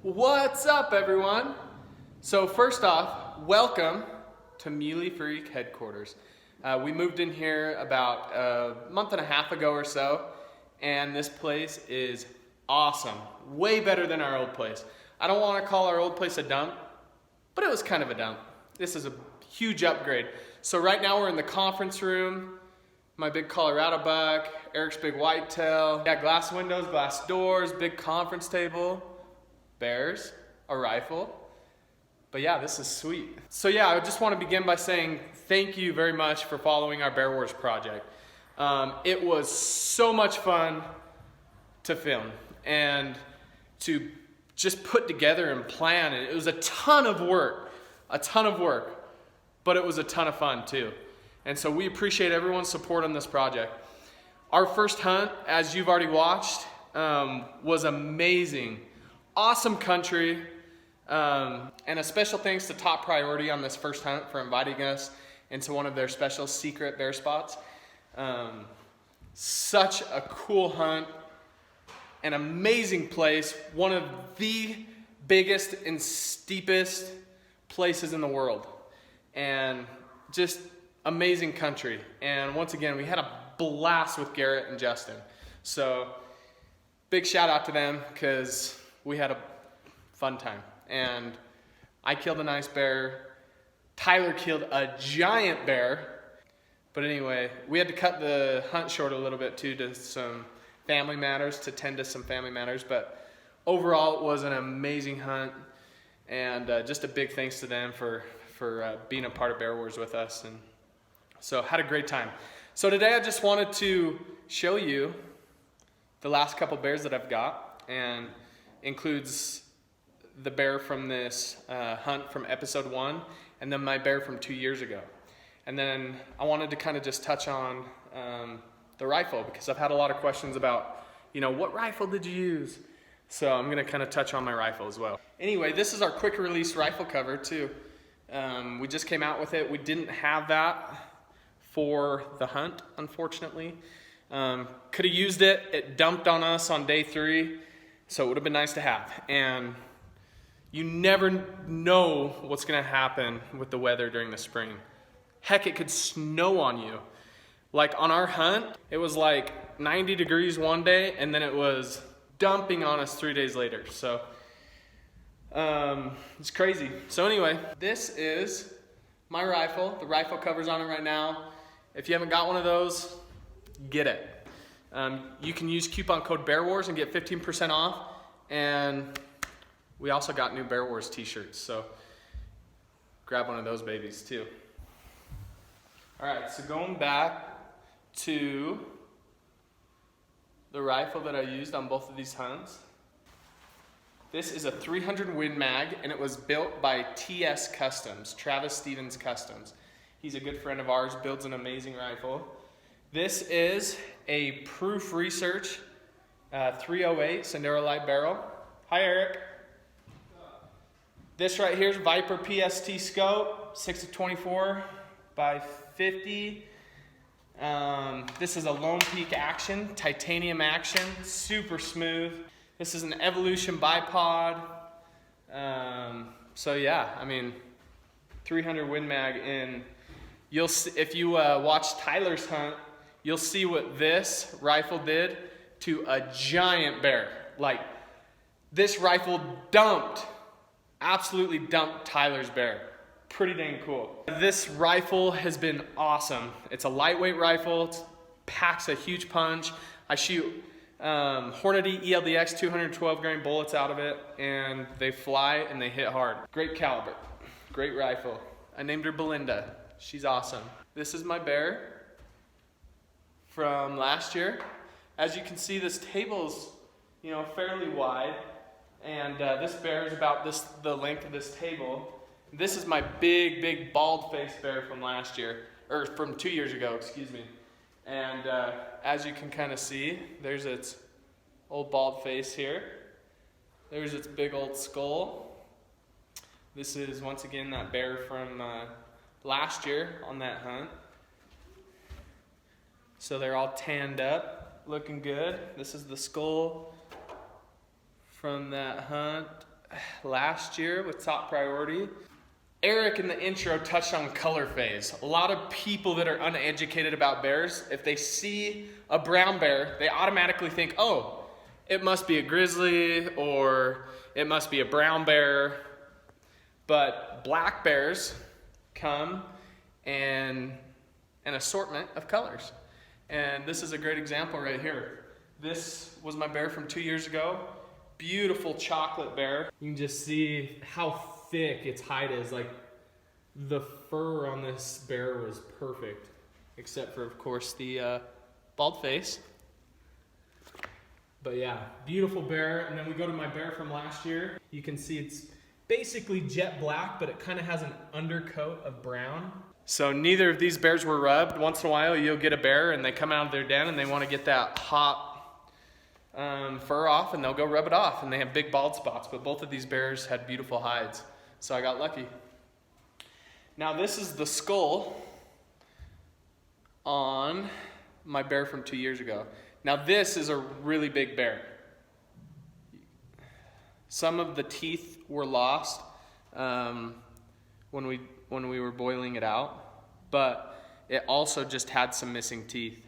What's up, everyone? So first off, welcome to Muley Freak headquarters. We moved in here about a month and a half ago or so, and this place is awesome. Way better than our old place. I don't want to call our old place a dump, but it was kind of a dump. This is a huge upgrade. So right now we're in the conference room. My big Colorado buck, Eric's big whitetail. Yeah, glass windows, glass doors, big conference table, bears, a rifle. But yeah, this is sweet. So yeah, I just want to begin by saying thank you very much for following our Bear Wars project. It was so much fun to film and to just put together and plan. It was a ton of work, but it was a ton of fun too. And so we appreciate everyone's support on this project. Our first hunt, as you've already watched, was amazing. Awesome country. And a special thanks to Top Priority on this first hunt for inviting us into one of their special secret bear spots. Such a cool hunt, an amazing place, one of the biggest and steepest places in the world, and just amazing country. And once again, we had a blast with Garrett and Justin. So big shout out to them because we had a fun time. And I killed a nice bear. Tyler killed a giant bear. But anyway, we had to cut the hunt short a little bit too to some family matters, to tend to some family matters. But overall, it was an amazing hunt. And just a big thanks to them for being a part of Bear Wars with us. And so had a great time. So today I just wanted to show you the last couple bears that I've got, and includes the bear from this hunt from episode 1, and then my bear from 2 years ago. And then I wanted to kind of just touch on the rifle, because I've had a lot of questions about, what rifle did you use? So I'm gonna kind of touch on my rifle as well. Anyway, this is our quick release rifle cover too. We just came out with it. We didn't have that for the hunt, unfortunately. Could have used it. It dumped on us on day 3, so it would have been nice to have. And you never know what's gonna happen with the weather during the spring. Heck, it could snow on you. Like on our hunt, it was like 90 degrees one day, and then it was dumping on us 3 days later. So it's crazy. So anyway, this is my rifle. The rifle cover's on it right now. If you haven't got one of those, get it. You can use coupon code Bear Wars and get 15% off. And we also got new Bear Wars t-shirts, so grab one of those babies too. All right, so going back to the rifle that I used on both of these hunts. This is a 300 Win Mag, and it was built by TS Customs, Travis Stevens Customs. He's a good friend of ours, builds an amazing rifle. This is a Proof Research 308 Sendero Light Barrel. Hi, Eric. This right here is Viper PST scope, 6-24 by 50. This is a Lone Peak Action, titanium action, super smooth. This is an Evolution bipod. So yeah, 300 Win Mag, and you'll see, if you watch Tyler's hunt, you'll see what this rifle did to a giant bear. Like, this rifle absolutely dumped Tyler's bear. Pretty dang cool. This rifle has been awesome. It's a lightweight rifle. It packs a huge punch. I shoot Hornady ELDX 212 grain bullets out of it, and they fly and they hit hard. Great caliber, great rifle. I named her Belinda. She's awesome. This is my bear from last year. As you can see, this table's fairly wide, and this bear is about the length of this table. This is my big bald-faced bear from last year, or from 2 years ago, excuse me. And as you can kind of see, there's its old bald face here. There's its big old skull. This is, once again, that bear from last year on that hunt. So they're all tanned up, looking good. This is the skull from that hunt. last year with Top Priority. Eric in the intro touched on color phase. A lot of people that are uneducated about bears, if they see a brown bear, they automatically think, oh, it must be a grizzly or it must be a brown bear. But black bears come in an assortment of colors. And this is a great example right here. This was my bear from 2 years ago. Beautiful chocolate bear. You can just see how thick its hide is. Like, the fur on this bear was perfect, except for, of course, the bald face. But yeah, beautiful bear. And then we go to my bear from last year. You can see it's basically jet black, but it kind of has an undercoat of brown. So neither of these bears were rubbed. Once in a while, you'll get a bear and they come out of their den and they want to get that hot fur off, and they'll go rub it off, and they have big bald spots. But both of these bears had beautiful hides, so I got lucky. Now this is the skull on my bear from 2 years ago. Now this is a really big bear. Some of the teeth were lost when we were boiling it out, but it also just had some missing teeth.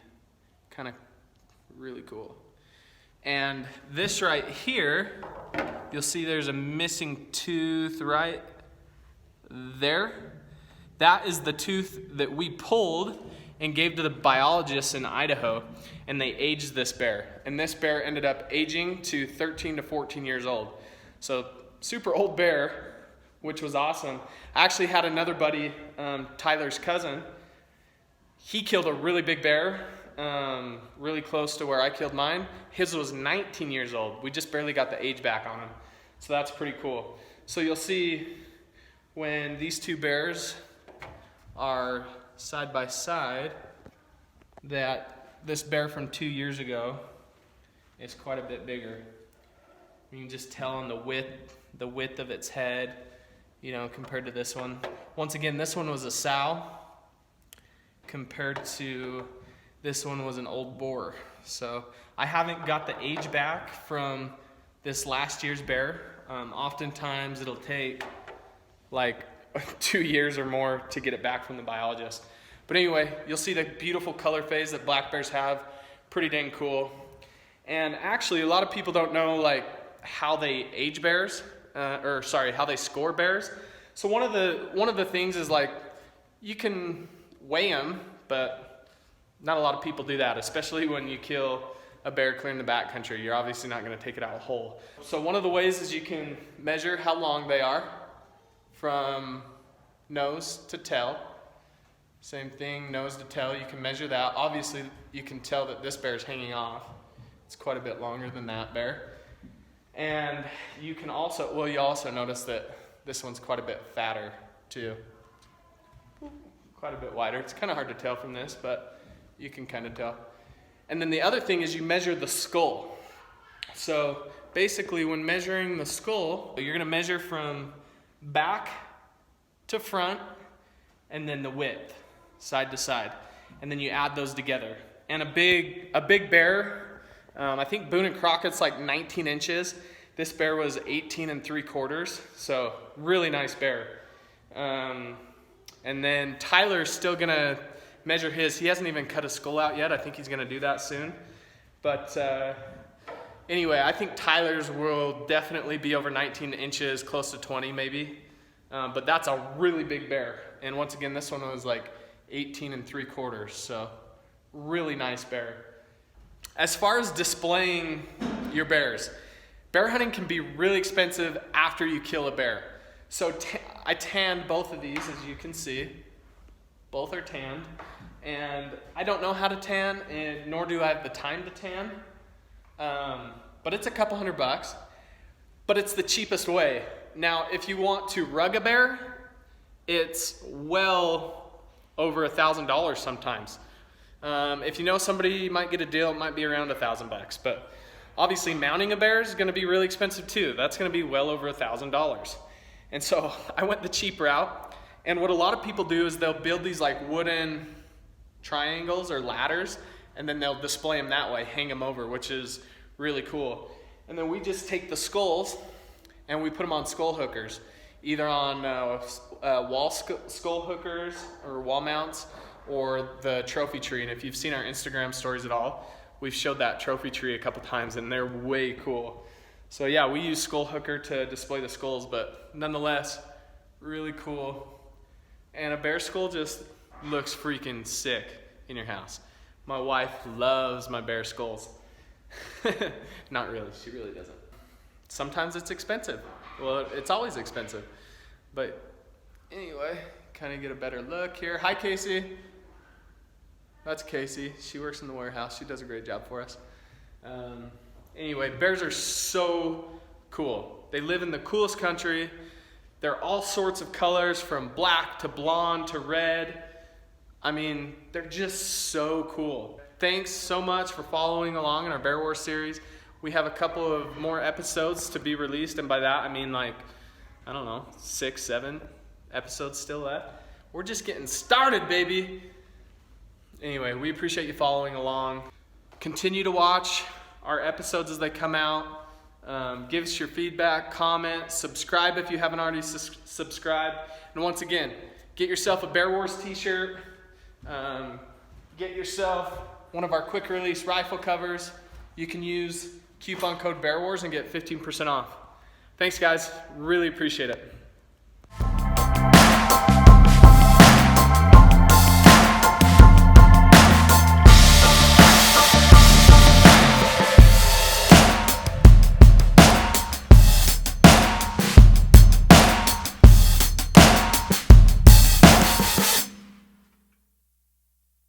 Kind of really cool. And this right here, you'll see there's a missing tooth right there. That is the tooth that we pulled and gave to the biologists in Idaho, and they aged this bear. And this bear ended up aging to 13 to 14 years old. So super old bear, which was awesome. I actually had another buddy, Tyler's cousin. He killed a really big bear, really close to where I killed mine. His was 19 years old. We just barely got the age back on him. So that's pretty cool. So you'll see when these two bears are side by side that this bear from 2 years ago is quite a bit bigger. You can just tell on the width of its head, you know, compared to this one. Once again, this one was a sow compared to this one was an old boar. So I haven't got the age back from this last year's bear. Oftentimes it'll take like 2 years or more to get it back from the biologist. But anyway, you'll see the beautiful color phase that black bears have. Pretty dang cool. And actually, a lot of people don't know like how they age bears, how they score bears. So one of the things is like you can weigh them, but not a lot of people do that, especially when you kill a bear clear in the backcountry. You're obviously not going to take it out whole. So one of the ways is you can measure how long they are from nose to tail. Same thing, nose to tail, you can measure that. Obviously, you can tell that this bear is hanging off. It's quite a bit longer than that bear. And you can also, you also notice that this one's quite a bit fatter too. Quite a bit wider. It's kind of hard to tell from this, but you can kind of tell. And then the other thing is you measure the skull. So basically when measuring the skull, you're gonna measure from back to front and then the width, side to side. And then you add those together. And a big bear, I think Boone and Crockett's like 19 inches. This bear was 18 3/4, so really nice bear. And then Tyler's still gonna measure his. He hasn't even cut his skull out yet. I think he's gonna do that soon. But anyway, I think Tyler's will definitely be over 19 inches, close to 20 maybe. But that's a really big bear. And once again, this one was like 18 3/4, so really nice bear. As far as displaying your bears, bear hunting can be really expensive after you kill a bear. So I tanned both of these, as you can see. Both are tanned. And I don't know how to tan, and nor do I have the time to tan. But it's a couple $100. But it's the cheapest way. Now, if you want to rug a bear, it's well over $1,000 sometimes. If you know somebody, you might get a deal. It might be around $1,000. But obviously, mounting a bear is going to be really expensive too. That's going to be well over $1,000. And so I went the cheap route. And what a lot of people do is they'll build these like wooden triangles or ladders, and then they'll display them that way, hang them over, which is really cool. And then we just take the skulls and we put them on skull hookers, either on wall skull hookers or wall mounts, or the trophy tree. And if you've seen our Instagram stories at all, we've showed that trophy tree a couple times, and they're way cool. So yeah, we use skull hooker to display the skulls, but nonetheless, really cool. And a bear skull just looks freaking sick in your house. My wife loves my bear skulls. Not really, she really doesn't. Sometimes it's expensive. Well, it's always expensive. But anyway, kind of get a better look here. Hi, Casey. That's Casey. She works in the warehouse. She does a great job for us. Anyway, bears are so cool. They live in the coolest country. They're all sorts of colors, from black to blonde to red. I mean, they're just so cool. Thanks so much for following along in our Bear Wars series. We have a couple of more episodes to be released, and by that I mean like, I don't know, 6, 7 episodes still left. We're just getting started, baby. Anyway, we appreciate you following along. Continue to watch our episodes as they come out. Give us your feedback, comment, subscribe if you haven't already subscribed. And once again, get yourself a Bear Wars t-shirt. Get yourself one of our quick release rifle covers. You can use coupon code Bear Wars and get 15% off. Thanks guys, really appreciate it.